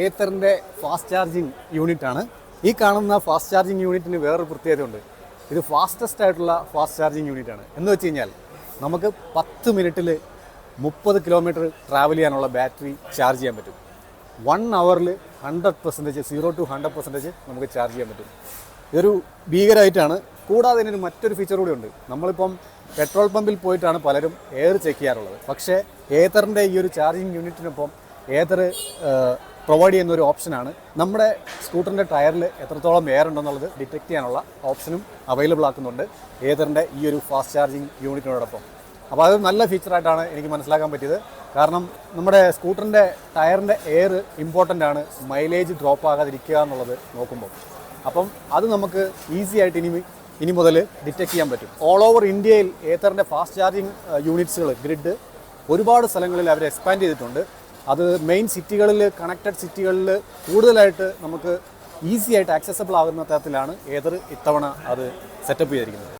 ഏത്തറിൻ്റെ fast charging യൂണിറ്റാണ്. ഈ കാണുന്ന ഫാസ്റ്റ് ചാർജിങ് യൂണിറ്റിന് വേറൊരു പ്രത്യേകതയുണ്ട്. ഇത് ഫാസ്റ്റസ്റ്റ് ആയിട്ടുള്ള ഫാസ്റ്റ് ചാർജിങ് യൂണിറ്റാണ്. എന്ന് വെച്ച് കഴിഞ്ഞാൽ നമുക്ക് 10 മിനിറ്റിൽ 30 കിലോമീറ്റർ ട്രാവൽ ചെയ്യാനുള്ള ബാറ്ററി ചാർജ് ചെയ്യാൻ പറ്റും. 1 ഹവറിൽ 100%, 0 to 100% നമുക്ക് ചാർജ് ചെയ്യാൻ പറ്റും. ഇതൊരു ഭീകരമായിട്ടാണ്. കൂടാതെ ഇതിന് മറ്റൊരു ഫീച്ചർ കൂടി ഉണ്ട്. നമ്മളിപ്പം പെട്രോൾ പമ്പിൽ പോയിട്ടാണ് പലരും എയർ ചെക്ക് ചെയ്യാറുള്ളത്. പക്ഷേ ഏത്തറിൻ്റെ ഈ ഒരു ചാർജിങ് യൂണിറ്റിനൊപ്പം ഏത്തർ പ്രൊവൈഡ് ചെയ്യുന്ന ഒരു ഓപ്ഷനാണ്. നമ്മുടെ സ്കൂട്ടറിൻ്റെ ടയറിൽ എത്രത്തോളം എയർ ഉണ്ടെന്നുള്ളത് ഡിറ്റക്ട് ചെയ്യാനുള്ള ഓപ്ഷനും അവൈലബിൾ ആക്കുന്നുണ്ട് ഏത്തറിൻ്റെ ഈ ഒരു ഫാസ്റ്റ് ചാർജിങ് യൂണിറ്റിനോടൊപ്പം. അപ്പോൾ അത് നല്ല ഫീച്ചറായിട്ടാണ് എനിക്ക് മനസ്സിലാക്കാൻ പറ്റിയത്. കാരണം നമ്മുടെ സ്കൂട്ടറിൻ്റെ ടയറിൻ്റെ എയർ ഇമ്പോർട്ടൻ്റ് ആണ് മൈലേജ് ഡ്രോപ്പ് ആകാതിരിക്കുക എന്നുള്ളത് നോക്കുമ്പോൾ. അപ്പം അത് നമുക്ക് ഈസി ആയിട്ട് ഇനി മുതൽ ഡിറ്റക്ട് ചെയ്യാൻ പറ്റും. ഓൾ ഓവർ ഇന്ത്യയിൽ ഏത്തറിൻ്റെ ഫാസ്റ്റ് ചാർജിങ് യൂണിറ്റ്സുകൾ ഗ്രിഡ് ഒരുപാട് സ്ഥലങ്ങളിൽ അവർ എക്സ്പാൻഡ് ചെയ്തിട്ടുണ്ട്. അത് മെയിൻ സിറ്റികളിൽ, കണക്റ്റഡ് സിറ്റികളിൽ കൂടുതലായിട്ട് നമുക്ക് ഈസി ആയിട്ട് ആക്സസബിൾ ആകുന്ന തരത്തിലാണ് ഏത്തർ ഇത്തവണ അത് സെറ്റപ്പ് ചെയ്തിരിക്കുന്നത്.